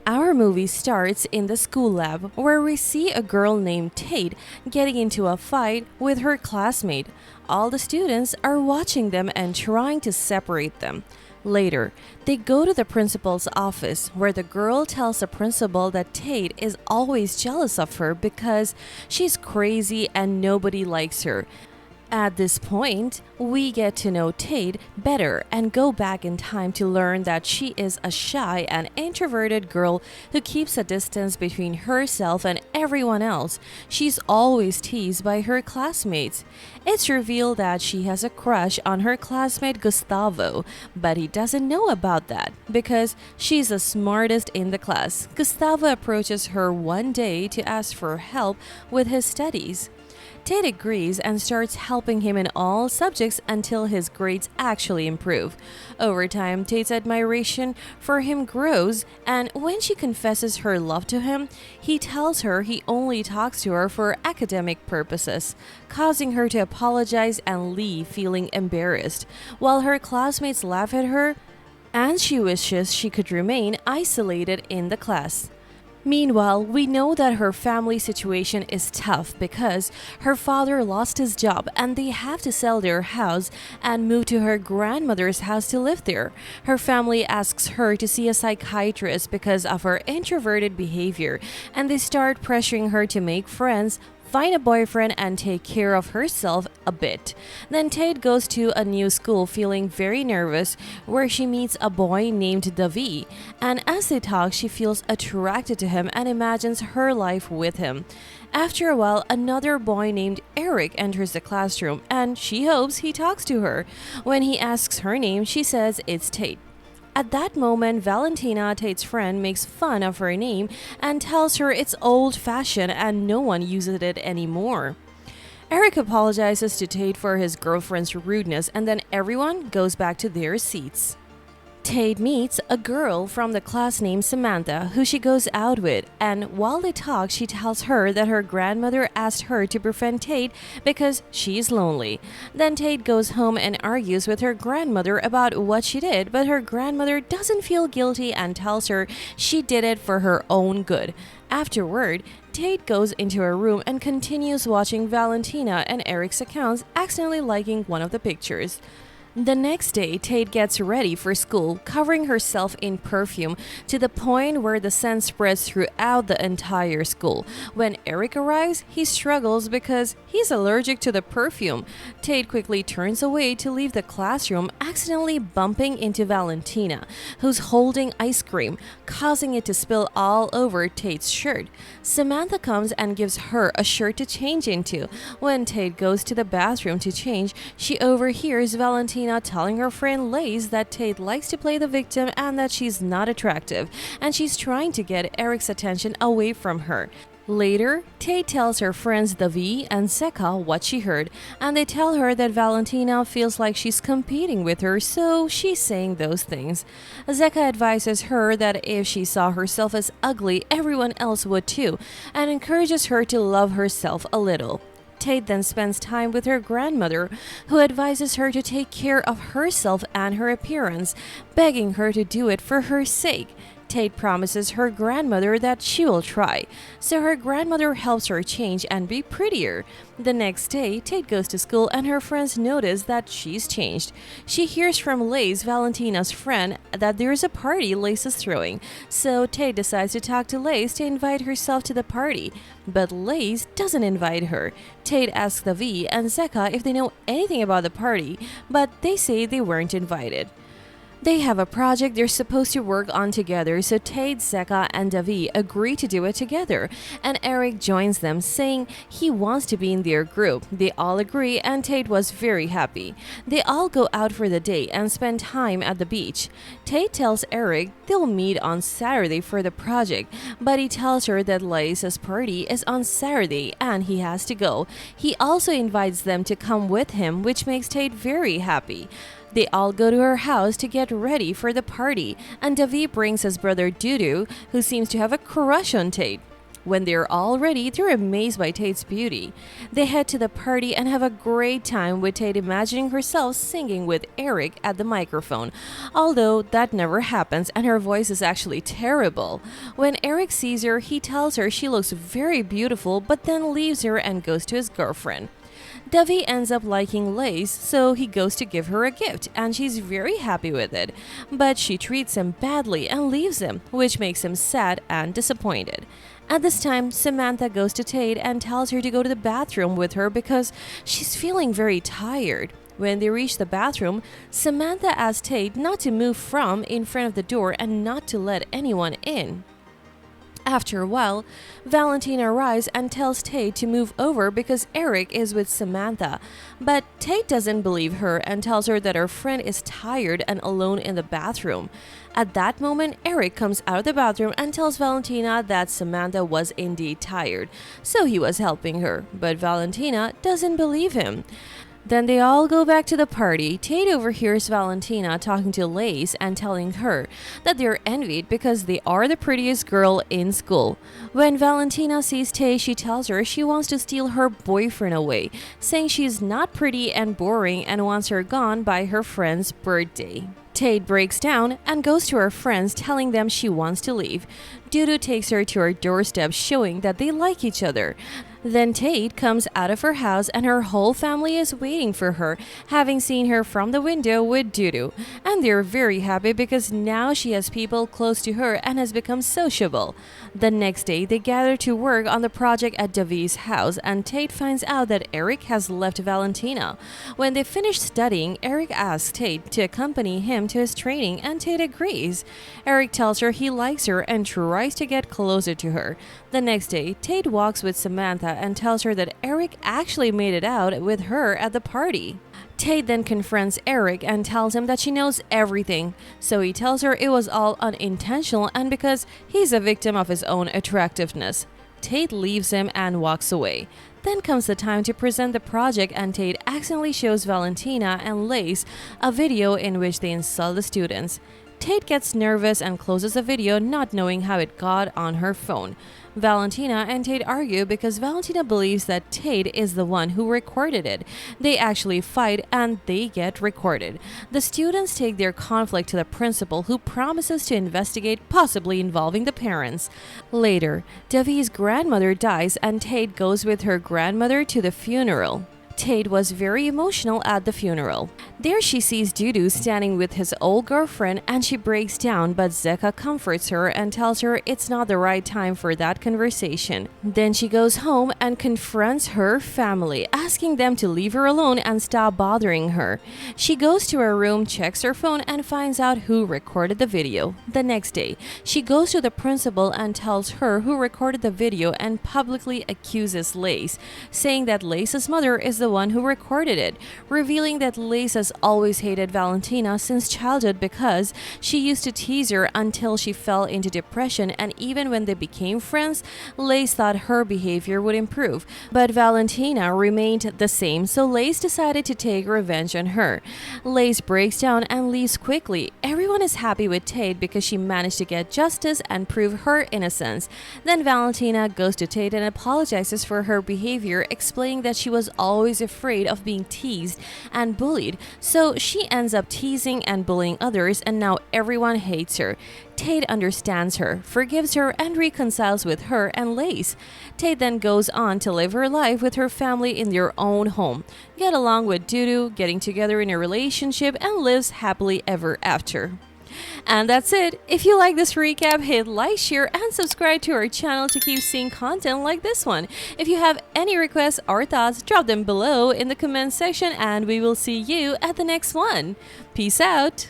Our movie starts in the school lab where we see a girl named Tate getting into a fight with her classmate. All the students are watching them and trying to separate them. Later, they go to the principal's office where the girl tells the principal that Tate is always jealous of her because she's crazy and nobody likes her. At this point, we get to know Tate better and go back in time to learn that she is a shy and introverted girl who keeps a distance between herself and everyone else. She's always teased by her classmates. It's revealed that she has a crush on her classmate Gustavo, but he doesn't know about that because she's the smartest in the class. Gustavo approaches her one day to ask for help with his studies. Tate agrees and starts helping him in all subjects until his grades actually improve. Over time, Tate's admiration for him grows, and when she confesses her love to him, he tells her he only talks to her for academic purposes, causing her to apologize and leave feeling embarrassed. While her classmates laugh at her, and she wishes she could remain isolated in the class. Meanwhile, we know that her family situation is tough because her father lost his job and they have to sell their house and move to her grandmother's house to live there. Her family asks her to see a psychiatrist because of her introverted behavior, and they start pressuring her to make friends, find a boyfriend, and take care of herself a bit. Then Tate goes to a new school feeling very nervous where she meets a boy named Davi, and as they talk she feels attracted to him and imagines her life with him. After a while, another boy named Eric enters the classroom and she hopes he talks to her. When he asks her name, she says it's Tate. At that moment, Valentina, Tate's friend, makes fun of her name and tells her it's old-fashioned and no one uses it anymore. Eric apologizes to Tate for his girlfriend's rudeness and then everyone goes back to their seats. Tate meets a girl from the class named Samantha who she goes out with, and while they talk she tells her that her grandmother asked her to befriend Tate because she's lonely. Then Tate goes home and argues with her grandmother about what she did, but her grandmother doesn't feel guilty and tells her she did it for her own good. Afterward, Tate goes into her room and continues watching Valentina and Eric's accounts, accidentally liking one of the pictures. The next day, Tate gets ready for school, covering herself in perfume to the point where the scent spreads throughout the entire school. When Eric arrives, he struggles because he's allergic to the perfume. Tate quickly turns away to leave the classroom, accidentally bumping into Valentina, who's holding ice cream, causing it to spill all over Tate's shirt. Samantha comes and gives her a shirt to change into. When Tate goes to the bathroom to change, she overhears Valentina telling her friend Lace that Tate likes to play the victim and that she's not attractive, and she's trying to get Eric's attention away from her. Later, Tate tells her friends Davi and Zeka what she heard, and they tell her that Valentina feels like she's competing with her, so she's saying those things. Zeka advises her that if she saw herself as ugly, everyone else would too, and encourages her to love herself a little. Tate then spends time with her grandmother, who advises her to take care of herself and her appearance, begging her to do it for her sake. Tate promises her grandmother that she will try, so her grandmother helps her change and be prettier. The next day, Tate goes to school and her friends notice that she's changed. She hears from Lace, Valentina's friend, that there's a party Lace is throwing, so Tate decides to talk to Lace to invite herself to the party. But Lace doesn't invite her. Tate asks Davi and Zeka if they know anything about the party, but they say they weren't invited. They have a project they're supposed to work on together, so Tate, Zeka, and Davi agree to do it together, and Eric joins them, saying he wants to be in their group. They all agree, and Tate was very happy. They all go out for the day and spend time at the beach. Tate tells Eric they'll meet on Saturday for the project, but he tells her that Lisa's party is on Saturday and he has to go. He also invites them to come with him, which makes Tate very happy. They all go to her house to get ready for the party, and Davi brings his brother Dudu, who seems to have a crush on Tate. When they're all ready, they're amazed by Tate's beauty. They head to the party and have a great time with Tate imagining herself singing with Eric at the microphone, although that never happens and her voice is actually terrible. When Eric sees her, he tells her she looks very beautiful but then leaves her and goes to his girlfriend. Devi ends up liking Lace, so he goes to give her a gift, and she's very happy with it. But she treats him badly and leaves him, which makes him sad and disappointed. At this time, Samantha goes to Tate and tells her to go to the bathroom with her because she's feeling very tired. When they reach the bathroom, Samantha asks Tate not to move from in front of the door and not to let anyone in. After a while, Valentina arrives and tells Tate to move over because Eric is with Samantha. But Tate doesn't believe her and tells her that her friend is tired and alone in the bathroom. At that moment, Eric comes out of the bathroom and tells Valentina that Samantha was indeed tired, so he was helping her. But Valentina doesn't believe him. Then they all go back to the party. Tate overhears Valentina talking to Lace and telling her that they're envied because they are the prettiest girl in school. When Valentina sees Tate, she tells her she wants to steal her boyfriend away, saying she's not pretty and boring and wants her gone by her friend's birthday. Tate breaks down and goes to her friends telling them she wants to leave. Dudu takes her to her doorstep showing that they like each other. Then Tate comes out of her house and her whole family is waiting for her, having seen her from the window with Dudu. And they're very happy because now she has people close to her and has become sociable. The next day, they gather to work on the project at Davi's house and Tate finds out that Eric has left Valentina. When they finish studying, Eric asks Tate to accompany him to his training and Tate agrees. Eric tells her he likes her and tries to get closer to her. The next day, Tate walks with Samantha and tells her that Eric actually made it out with her at the party. Tate then confronts Eric and tells him that she knows everything, so he tells her it was all unintentional and because he's a victim of his own attractiveness. Tate leaves him and walks away. Then comes the time to present the project and Tate accidentally shows Valentina and Lace a video in which they insult the students. Tate gets nervous and closes the video not knowing how it got on her phone. Valentina and Tate argue because Valentina believes that Tate is the one who recorded it. They actually fight and they get recorded. The students take their conflict to the principal who promises to investigate, possibly involving the parents. Later, Davi's grandmother dies and Tate goes with her grandmother to the funeral. Tate was very emotional at the funeral. There she sees Dudu standing with his old girlfriend and she breaks down, but Zeka comforts her and tells her it's not the right time for that conversation. Then she goes home and confronts her family, asking them to leave her alone and stop bothering her. She goes to her room, checks her phone and finds out who recorded the video. The next day, she goes to the principal and tells her who recorded the video and publicly accuses Lace, saying that Lace's mother is the one who recorded it, revealing that Lace has always hated Valentina since childhood because she used to tease her until she fell into depression, and even when they became friends, Lace thought her behavior would improve. But Valentina remained the same, so Lace decided to take revenge on her. Lace breaks down and leaves quickly. Everyone is happy with Tate because she managed to get justice and prove her innocence. Then Valentina goes to Tate and apologizes for her behavior, explaining that she was always afraid of being teased and bullied, so she ends up teasing and bullying others and now everyone hates her. Tate understands her, forgives her, and reconciles with her and Lace. Tate then goes on to live her life with her family in their own home, get along with Dudu, getting together in a relationship, and lives happily ever after. And that's it. If you like this recap, hit like, share, and subscribe to our channel to keep seeing content like this one. If you have any requests or thoughts, drop them below in the comment section and we will see you at the next one. Peace out!